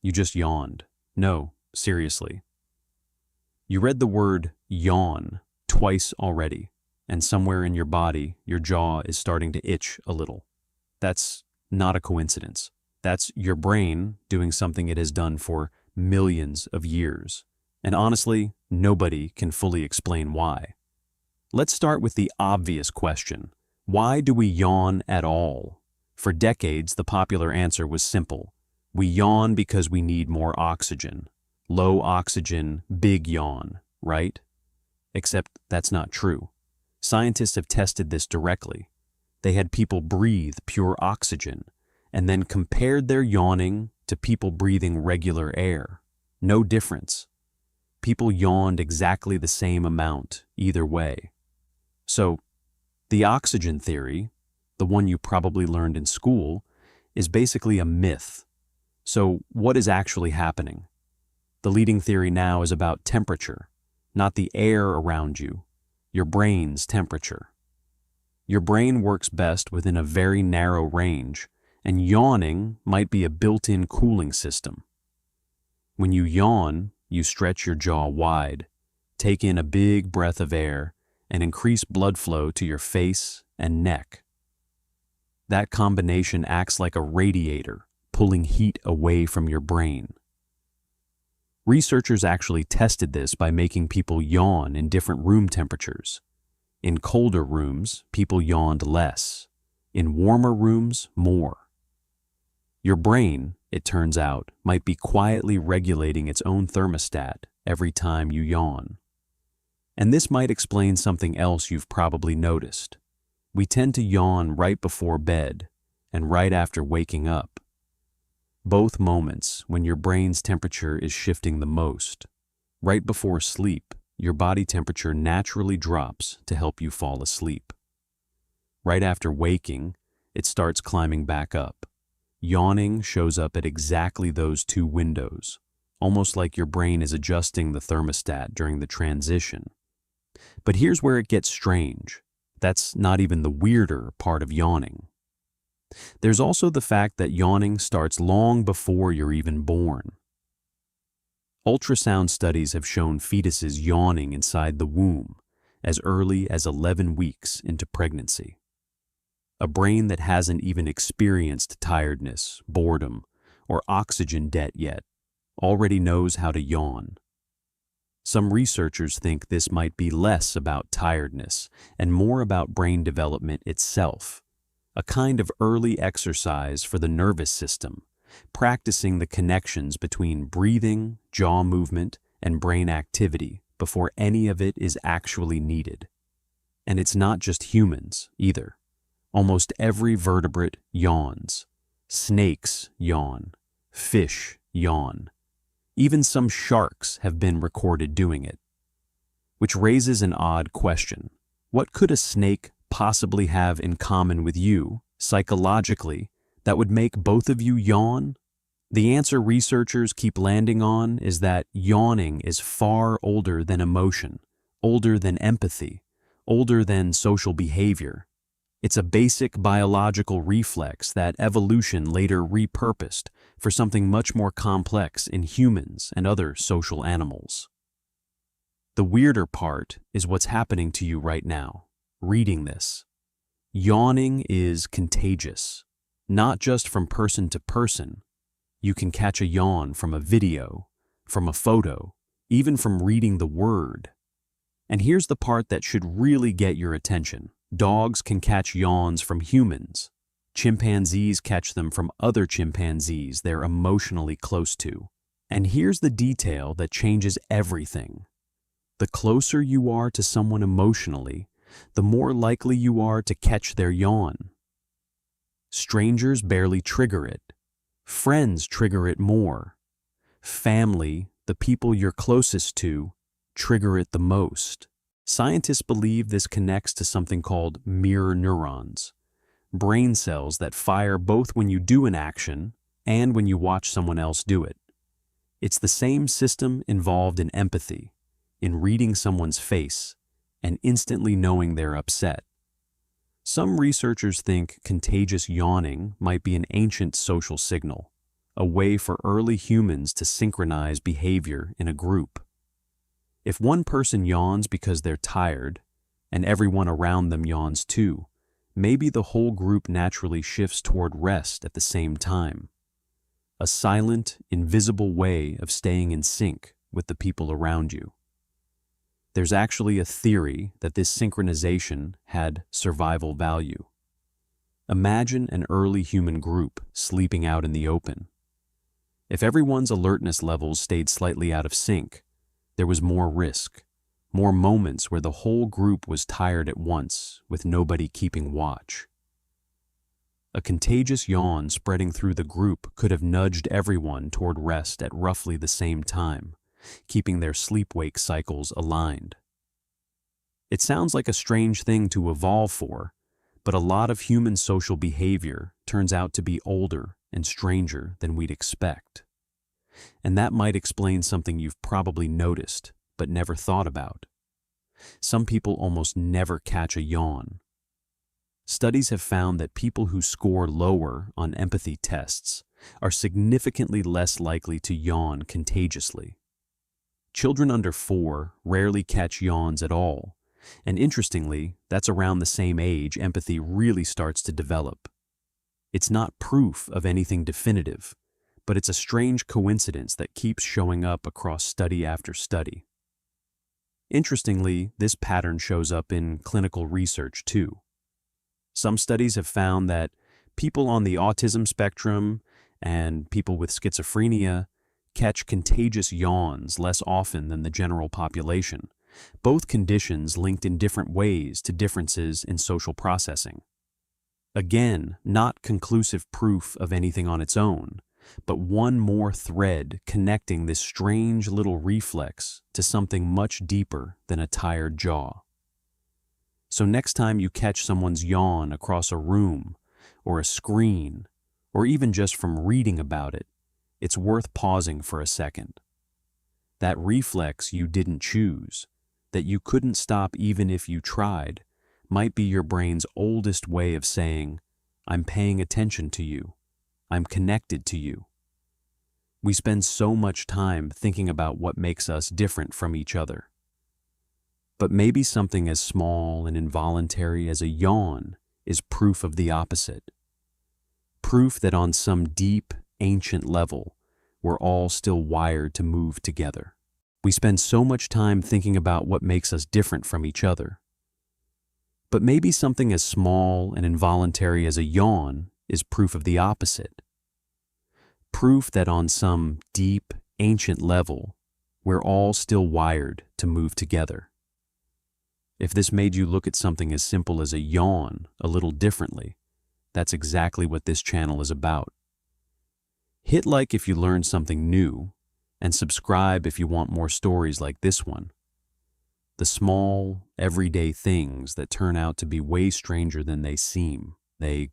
You just yawned. No, seriously. You read the word yawn twice already, and somewhere in your body, your jaw is starting to itch a little. That's not a coincidence. That's your brain doing something it has done for millions of years. And honestly, nobody can fully explain why. Let's start with the obvious question. Why do we yawn at all? For decades, the popular answer was simple. We yawn because we need more oxygen. Low oxygen, big yawn, right? Except that's not true. Scientists have tested this directly. They had people breathe pure oxygen and then compared their yawning to people breathing regular air. No difference. People yawned exactly the same amount either way. So, the oxygen theory, the one you probably learned in school, is basically a myth. So, what is actually happening? The leading theory now is about temperature, not the air around you, your brain's temperature. Your brain works best within a very narrow range, and yawning might be a built-in cooling system. When you yawn, you stretch your jaw wide, take in a big breath of air, and increase blood flow to your face and neck. That combination acts like a radiator, pulling heat away from your brain. Researchers actually tested this by making people yawn in different room temperatures. In colder rooms, people yawned less. In warmer rooms, more. Your brain, it turns out, might be quietly regulating its own thermostat every time you yawn. And this might explain something else you've probably noticed. We tend to yawn right before bed and right after waking up. Both moments when your brain's temperature is shifting the most. Right before sleep, your body temperature naturally drops to help you fall asleep. Right after waking, it starts climbing back up. Yawning shows up at exactly those two windows, almost like your brain is adjusting the thermostat during the transition. But here's where it gets strange. That's not even the weirder part of yawning. There's also the fact that yawning starts long before you're even born. Ultrasound studies have shown fetuses yawning inside the womb as early as 11 weeks into pregnancy. A brain that hasn't even experienced tiredness, boredom, or oxygen debt yet already knows how to yawn. Some researchers think this might be less about tiredness and more about brain development itself, a kind of early exercise for the nervous system, practicing the connections between breathing, jaw movement, and brain activity before any of it is actually needed. And it's not just humans, either. Almost every vertebrate yawns. Snakes yawn. Fish yawn. Even some sharks have been recorded doing it. Which raises an odd question. What could a snake possibly have in common with you, psychologically, that would make both of you yawn? The answer researchers keep landing on is that yawning is far older than emotion, older than empathy, older than social behavior. It's a basic biological reflex that evolution later repurposed for something much more complex in humans and other social animals. The weirder part is what's happening to you right now, reading this. Yawning is contagious, not just from person to person. You can catch a yawn from a video, from a photo, even from reading the word. And here's the part that should really get your attention. Dogs can catch yawns from humans. Chimpanzees catch them from other chimpanzees they're emotionally close to. And here's the detail that changes everything. The closer you are to someone emotionally, the more likely you are to catch their yawn. Strangers barely trigger it. Friends trigger it more. Family, the people you're closest to, trigger it the most. Scientists believe this connects to something called mirror neurons, brain cells that fire both when you do an action and when you watch someone else do it. It's the same system involved in empathy, in reading someone's face and instantly knowing they're upset. Some researchers think contagious yawning might be an ancient social signal, a way for early humans to synchronize behavior in a group. If one person yawns because they're tired, and everyone around them yawns too, maybe the whole group naturally shifts toward rest at the same time. A silent, invisible way of staying in sync with the people around you. There's actually a theory that this synchronization had survival value. Imagine an early human group sleeping out in the open. If everyone's alertness levels stayed slightly out of sync, there was more risk, more moments where the whole group was tired at once with nobody keeping watch. A contagious yawn spreading through the group could have nudged everyone toward rest at roughly the same time, keeping their sleep-wake cycles aligned. It sounds like a strange thing to evolve for, but a lot of human social behavior turns out to be older and stranger than we'd expect. And that might explain something you've probably noticed but never thought about. Some people almost never catch a yawn. Studies have found that people who score lower on empathy tests are significantly less likely to yawn contagiously. Children under 4 rarely catch yawns at all, and interestingly, that's around the same age empathy really starts to develop. It's not proof of anything definitive, but it's a strange coincidence that keeps showing up across study after study. Interestingly, this pattern shows up in clinical research too. Some studies have found that people on the autism spectrum and people with schizophrenia catch contagious yawns less often than the general population, both conditions linked in different ways to differences in social processing. Again, not conclusive proof of anything on its own, but one more thread connecting this strange little reflex to something much deeper than a tired jaw. So next time you catch someone's yawn across a room or a screen, or even just from reading about it, it's worth pausing for a second. That reflex you didn't choose, that you couldn't stop even if you tried, might be your brain's oldest way of saying, I'm paying attention to you. I'm connected to you. We spend so much time thinking about what makes us different from each other. But maybe something as small and involuntary as a yawn is proof of the opposite. Proof that on some deep, ancient level, we're all still wired to move together. We spend so much time thinking about what makes us different from each other. But maybe something as small and involuntary as a yawn is proof of the opposite. Proof that on some deep, ancient level, we're all still wired to move together. If this made you look at something as simple as a yawn a little differently, that's exactly what this channel is about. Hit like if you learned something new, and subscribe if you want more stories like this one. The small, everyday things that turn out to be way stranger than they seem. They